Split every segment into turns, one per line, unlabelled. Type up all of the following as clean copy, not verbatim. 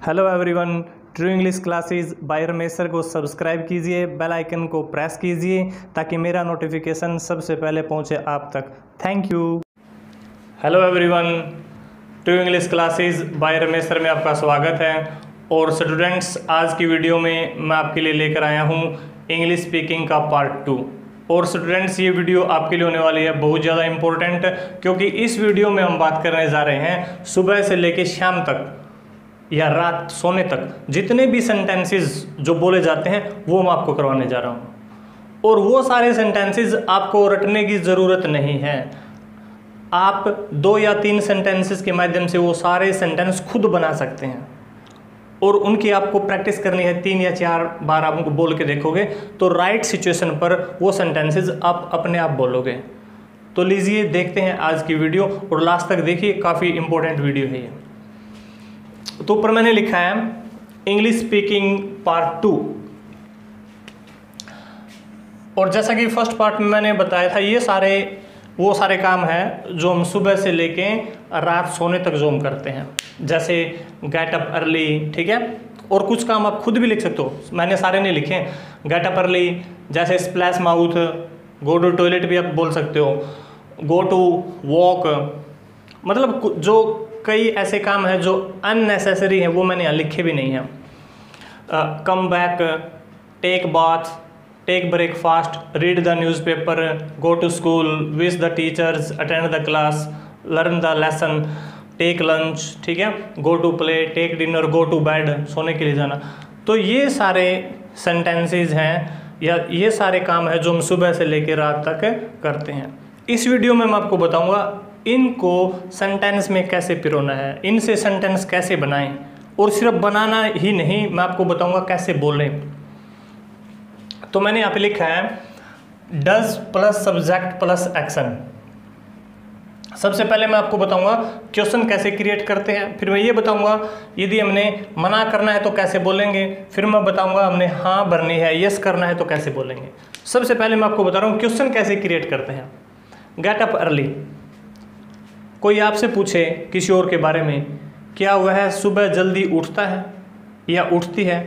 Hello everyone, true English classes bye Ramesh sir को subscribe कीजिए, bell icon को press कीजिए ताकि मेरा नोटिफिकेशन सबसे पहले पहुंचे आप तक। Thank you. Hello everyone, true English classes bye Ramesh sir में आपका स्वागत है। और स्टूडेंट्स, आज की वीडियो में मैं आपके लिए लेकर आया हूं इंग्लिश स्पीकिंग का पार्ट 2। और स्टूडेंट्स, ये वीडियो आपके लिए होने वाली है बहुत ज़्यादा इम्पोर्टेंट, क्योंकि इस वीडियो में हम बात करने जा रहे हैं सुबह से लेकर शाम तक या रात सोने तक जितने भी सेंटेंसेस जो बोले जाते हैं वो मैं आपको करवाने जा रहा हूँ। और वो सारे सेंटेंसेस आपको रटने की ज़रूरत नहीं है। आप 2 या 3 सेंटेंसेस के माध्यम से वो सारे सेंटेंस खुद बना सकते हैं और उनकी आपको प्रैक्टिस करनी है। 3 या 4 बार आप उनको बोल के देखोगे तो राइट सिचुएशन पर वो सेंटेंसेस आप अपने आप बोलोगे। तो लीजिए देखते हैं आज की वीडियो और लास्ट तक देखिए, काफ़ी इंपॉर्टेंट वीडियो है ये। तो ऊपर मैंने लिखा है इंग्लिश स्पीकिंग पार्ट 2। और जैसा कि फर्स्ट पार्ट में मैंने बताया था, ये वो सारे काम हैं जो हम सुबह से लेके रात सोने तक जो हम करते हैं, जैसे गेट अप अर्ली, ठीक है। और कुछ काम आप खुद भी लिख सकते हो, मैंने सारे नहीं लिखे। गेट अप अर्ली, जैसे splash mouth, go to toilet भी आप बोल सकते हो, गो टू वॉक। मतलब जो कई ऐसे काम हैं जो अननेसेसरी हैं वो मैंने यहाँ लिखे भी नहीं हैं। Come back, take bath, take breakfast, read the newspaper, go to school, wish the teachers, attend the class, learn the lesson, take lunch, ठीक है, go to play, take dinner, go to bed, सोने के लिए जाना। तो ये सारे sentences हैं या ये सारे काम हैं जो हम सुबह से लेकर रात तक करते हैं। इस वीडियो में मैं आपको बताऊंगा इनको सेंटेंस में कैसे पिरोना है, इनसे सेंटेंस कैसे बनाएं, और सिर्फ बनाना ही नहीं, मैं आपको बताऊंगा कैसे बोलें। तो मैंने यहाँ पे लिखा है does plus subject plus action. सबसे पहले मैं आपको बताऊंगा क्वेश्चन कैसे क्रिएट करते हैं, फिर मैं ये बताऊंगा यदि हमने मना करना है तो कैसे बोलेंगे, फिर मैं बताऊंगा हमने हाँ भरनी है, यस करना है तो कैसे बोलेंगे। सबसे पहले मैं आपको बता रहा हूँ क्वेश्चन कैसे क्रिएट करते हैं। गेट अप अर्ली, कोई आपसे पूछे किसी और के बारे में, क्या वह सुबह जल्दी उठता है या उठती है,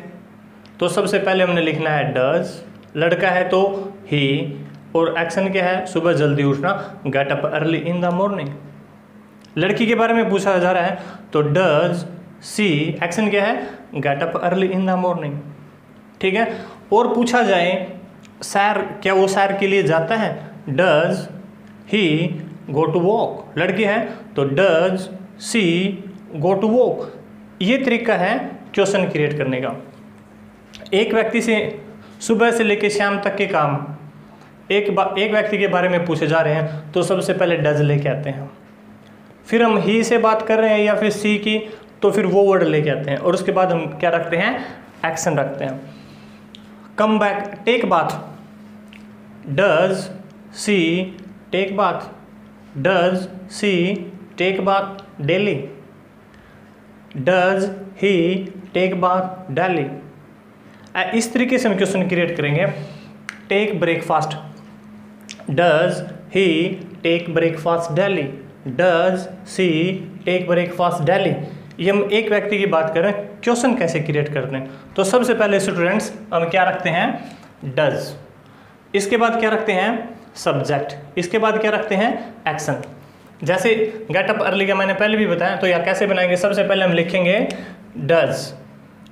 तो सबसे पहले हमने लिखना है डज। लड़का है तो ही, और एक्शन क्या है, सुबह जल्दी उठना, gate up early in the morning. लड़की के बारे में पूछा जा रहा है तो डज सी, एक्शन क्या है, gate up early in the morning, ठीक है। और पूछा जाए सैर, क्या वो सैर के लिए जाता है, does he go to walk. लड़की है तो does she go to walk. ये तरीका है क्वेश्चन क्रिएट करने का। एक व्यक्ति से सुबह से लेकर शाम तक के काम एक व्यक्ति के बारे में पूछे जा रहे हैं तो सबसे पहले डज लेके आते हैं, फिर हम ही से बात कर रहे हैं या फिर सी की तो फिर वो वर्ड लेके आते हैं, और उसके बाद हम क्या रखते हैं, एक्शन रखते हैं। Come back, take bath, does she take bath, does she take bath daily, does he take bath daily. इस तरीके से हम क्वेश्चन क्रिएट करेंगे। Take breakfast, does he take breakfast daily, does she take breakfast daily. ये हम एक व्यक्ति की बात करें, क्वेश्चन कैसे क्रिएट करते हैं। तो सबसे पहले स्टूडेंट्स हम क्या रखते हैं, डज। इसके बाद क्या रखते हैं, सब्जेक्ट। इसके बाद क्या रखते हैं, एक्शन। जैसे गेट अप अर्ली का मैंने पहले भी बताया, तो यह कैसे बनाएंगे, सबसे पहले हम लिखेंगे डज,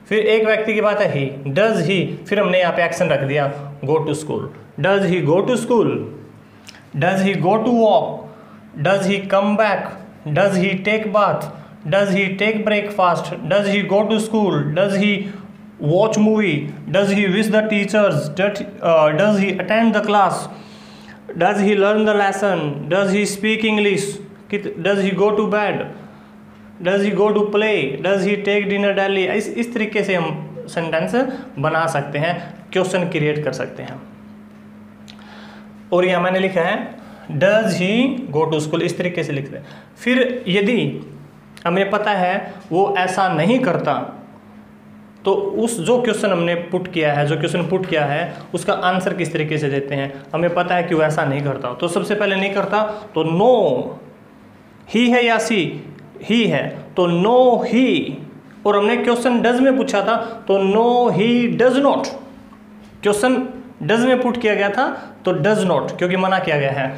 फिर एक व्यक्ति की बात है ही, डज ही, फिर हमने यहाँ पे एक्शन रख दिया go to school, does he go to school, does he go to walk, does he come back, does he take bath, does he take breakfast, does he go to school, does he watch movie, does he wish the teachers, does he attend the class, does he learn the lesson, does he speak English, does he go to bed, does he go to play, does he take dinner daily। इस तरीके से हम sentence बना सकते हैं, question create कर सकते हैं। और यहाँ मैंने लिखा है does he go to school, इस तरीके से लिखते हैं। फिर यदि हमें पता है वो ऐसा नहीं करता तो उस जो क्वेश्चन हमने पुट किया है, जो क्वेश्चन पुट किया है उसका आंसर किस तरीके से देते हैं। हमें पता है कि वो ऐसा नहीं करता, तो सबसे पहले नहीं करता तो नो, ही है या सी, ही है तो नो ही और हमने क्वेश्चन डज में पूछा था, तो no he does not, question does में पुट किया गया था तो डज नॉट, क्योंकि मना किया गया है।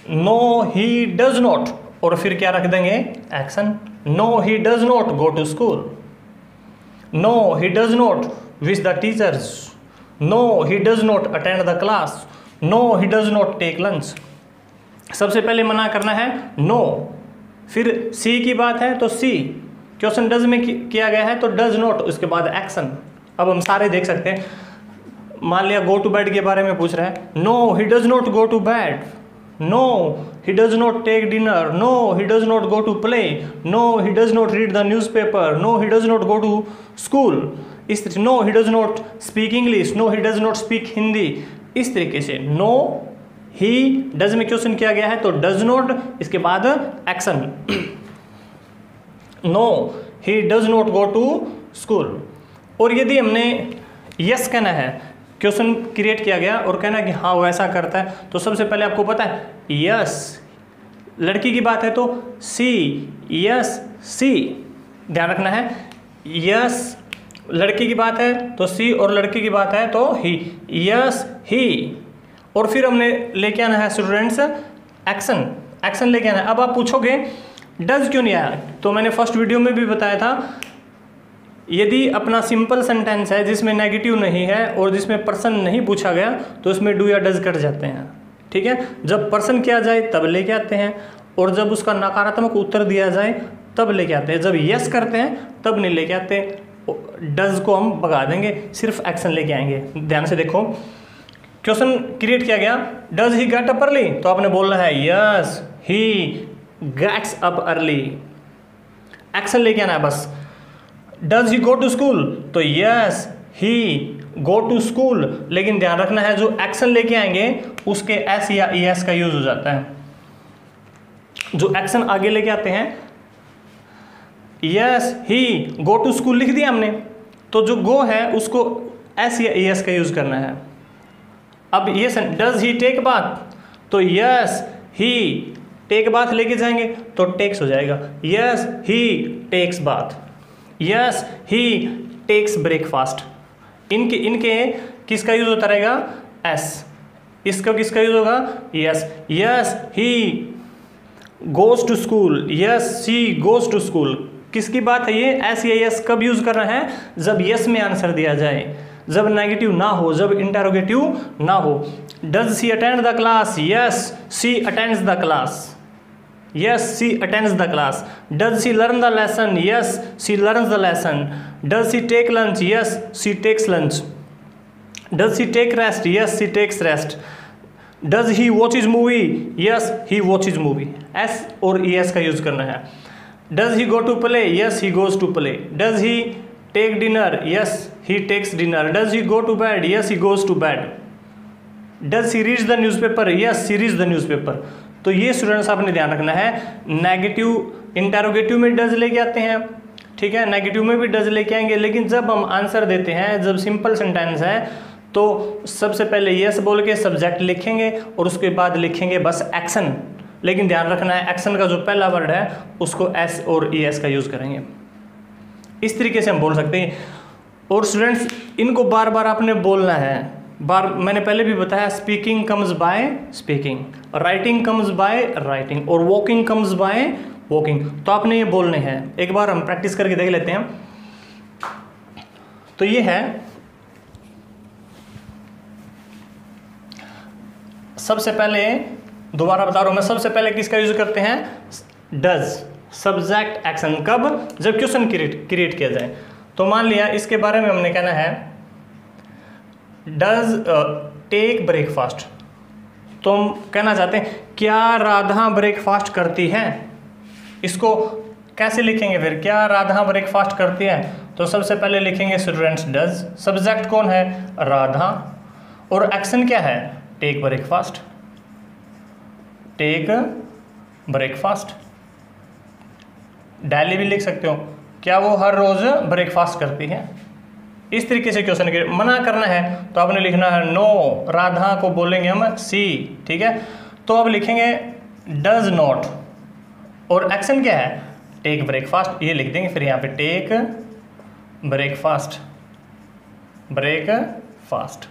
नो ही डज नॉट, और फिर क्या रख देंगे, action. No he does not go to school, no he does not wish the teachers, no he does not attend the class, no he does not take lunch. सबसे पहले मना करना है नो, फिर सी की बात है तो सी, क्वेश्चन डज में किया गया है तो डज नॉट, उसके बाद एक्शन। अब हम सारे देख सकते हैं, मान लिया गो टू बेड के बारे में पूछ रहा है, no he does not go to bed, no he does not take dinner, no he does not go to play, no he does not read the newspaper, no he does not go to school, इस तरीके, no he does not speak English, no he does not speak Hindi. इस तरीके से no he does में question किया गया है तो डज नॉट, इसके बाद action. No he does not go to school. और यदि हमने यस कहना है, क्वेश्चन क्रिएट किया गया और कहना कि हाँ वैसा करता है, तो सबसे पहले आपको पता है यस, लड़की की बात है तो सी, यस सी, ध्यान रखना है। यस लड़की की बात है तो सी, और लड़की की बात है तो ही, यस ही। और फिर हमने लेके आना है स्टूडेंट्स एक्शन, एक्शन लेके आना है। अब आप पूछोगे डज क्यों नहीं आया, तो मैंने फर्स्ट वीडियो में भी बताया था, यदि अपना सिंपल सेंटेंस है जिसमें नेगेटिव नहीं है और जिसमें पर्सन नहीं पूछा गया तो उसमें डू या डज कट जाते हैं, ठीक है। जब पर्सन किया जाए तब लेके आते हैं, और जब उसका नकारात्मक उत्तर दिया जाए तब लेके आते हैं। जब यस करते हैं तब नहीं लेके आते, डज को हम भगा देंगे, सिर्फ एक्शन लेके आएंगे। ध्यान से देखो, क्वेश्चन क्रिएट किया गया, does he get up early, तो आपने बोलना है yes he gets up early, action लेके आना है बस। Does he go to school, तो yes he go to school, लेकिन ध्यान रखना है जो एक्शन लेके आएंगे उसके एस या ई एस का यूज हो जाता है। जो एक्शन आगे लेके आते हैं, yes he go to school लिख दिया हमने, तो जो गो है उसको एस या ई एस का यूज करना है। अब ये डज ही टेक बाथ, तो यस ही टेक बाथ लेके जाएंगे तो टेक्स हो जाएगा, yes he takes bath, yes he takes breakfast. इनके किसका यूज होता रहेगा, एस। इसका किसका यूज होगा, yes, yes he goes to school, yes she goes to school. किसकी बात है ये, एस या यस कब यूज करना है, जब यस में आंसर दिया जाए, जब नेगेटिव ना हो, जब इंटरोगेटिव ना हो। Does she attend the class, yes she attends the class, yes she attends the class. Does she learn the lesson, yes she learns the lesson. Does she take lunch, yes she takes lunch. Does she take rest, yes she takes rest. Does he watches movie, yes he watches movie. S और es का use करना है। Does he go to play, yes he goes to play. Does he take dinner, yes he takes dinner. Does he go to bed, yes he goes to bed. Does he read the newspaper, yes he reads the newspaper. तो ये students आपने ध्यान रखना है, negative interrogative में does लेके आते हैं, ठीक है, नेगेटिव में भी डज लेके आएंगे, लेकिन जब हम आंसर देते हैं, जब सिंपल सेंटेंस है तो सबसे पहले यस बोल के सब्जेक्ट लिखेंगे और उसके बाद लिखेंगे बस एक्शन। लेकिन ध्यान रखना है एक्शन का जो पहला वर्ड है उसको एस और ई एस का यूज करेंगे। इस तरीके से हम बोल सकते हैं। और स्टूडेंट्स इनको बार बार आपने बोलना है, मैंने पहले भी बताया, speaking comes by speaking, writing comes by writing, और वॉकिंग कम्स बाय वॉकिंग। तो आपने ये बोलने हैं। एक बार हम प्रैक्टिस करके देख लेते हैं। तो ये है, सबसे पहले दोबारा बता रहा हूं मैं, सबसे पहले किसका यूज करते हैं, डज, सब्जेक्ट एक्शन। कब, जब क्वेश्चन क्रिएट किया जाए। तो मान लिया इसके बारे में हमने कहना है डज टेक ब्रेकफास्ट, तो हम कहना चाहते हैं क्या राधा ब्रेकफास्ट करती है। इसको कैसे लिखेंगे फिर, क्या राधा ब्रेकफास्ट करती है, तो सबसे पहले लिखेंगे स्टूडेंट्स डज, सब्जेक्ट कौन है, राधा, और एक्शन क्या है, take breakfast, take breakfast. Daily भी लिख सकते हो, क्या वो हर रोज ब्रेकफास्ट करती है। इस तरीके से क्वेश्चन के मना करना है तो आपने लिखना है नो, राधा को बोलेंगे हम सी, ठीक है। तो अब लिखेंगे डज नॉट, और एक्शन क्या है, टेक ब्रेकफास्ट, ये लिख देंगे। फिर यहाँ पे take breakfast, breakfast.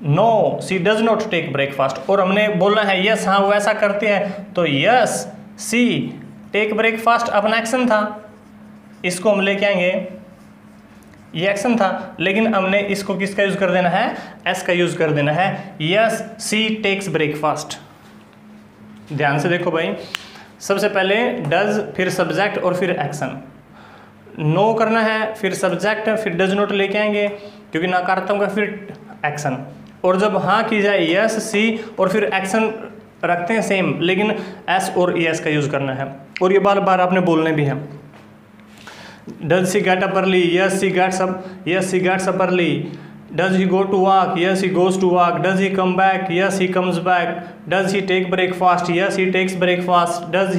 No she does not take breakfast. और हमने बोलना है यस हाँ वो ऐसा करते हैं, तो यस सी टेक ब्रेकफास्ट अपना एक्शन था, इसको हम लेके आएंगे, ये एक्शन था, लेकिन हमने इसको किसका यूज कर देना है, एस का यूज कर देना है, यस सी टेक्स ब्रेकफास्ट। ध्यान से देखो भाई, सबसे पहले डज, फिर सब्जेक्ट और फिर एक्शन। नो करना है, फिर सब्जेक्ट, फिर डज नॉट लेके आएंगे क्योंकि नकारात्मक का, फिर एक्शन। और जब हाँ की जाए यस सी और फिर एक्शन रखते हैं सेम, लेकिन एस और एस का यूज करना है, और ये बार बार आपने बोलने भी हैं। Does she get up early, yes she gets up, yes she gets up early. Does he go to walk, yes he goes to walk. Does he come back, yes he comes back. Does he take breakfast, yes he takes breakfast. Does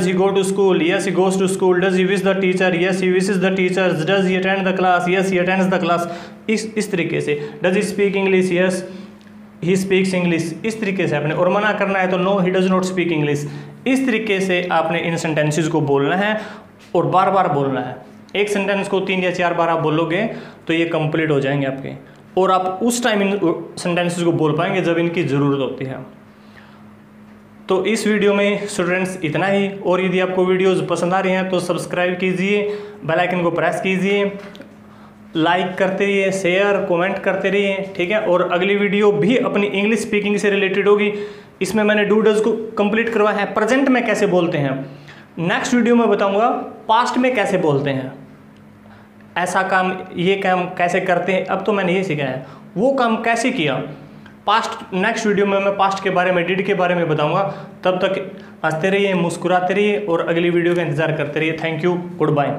he go to school, yes he goes to school. Does he wish the teacher, yes he wishes the teachers. Does he attend the class, yes he attends the class. इस तरीके से। Does he speak English, yes he speaks English. इस तरीके से आपने, और मना करना है तो no he does not speak English. इस तरीके से आपने इन सेंटेंसेस को बोलना है और बार बार बोलना है। एक सेंटेंस को 3 या 4 बार आप बोलोगे तो ये कंप्लीट हो जाएंगे आपके, और आप उस टाइम इन सेंटेंसेस को बोल पाएंगे जब इनकी ज़रूरत होती है। तो इस वीडियो में स्टूडेंट्स इतना ही, और यदि आपको वीडियोस पसंद आ रही हैं तो सब्सक्राइब कीजिए, बेल आइकन को प्रेस कीजिए, लाइक करते रहिए, शेयर कमेंट करते रहिए, ठीक है। और अगली वीडियो भी अपनी इंग्लिश स्पीकिंग से रिलेटेड होगी। इसमें मैंने डू डज को कंप्लीट करवाया है, प्रेजेंट में कैसे बोलते हैं। नेक्स्ट वीडियो में बताऊंगा पास्ट में कैसे बोलते हैं, ऐसा काम, ये काम कैसे करते हैं। अब तो मैंने ये सीखा है, वो काम कैसे किया पास्ट। नेक्स्ट वीडियो में मैं पास्ट के बारे में, डिड के बारे में बताऊंगा। तब तक हंसते रहिए, मुस्कुराते रहिए और अगली वीडियो का इंतजार करते रहिए। Thank you, good bye.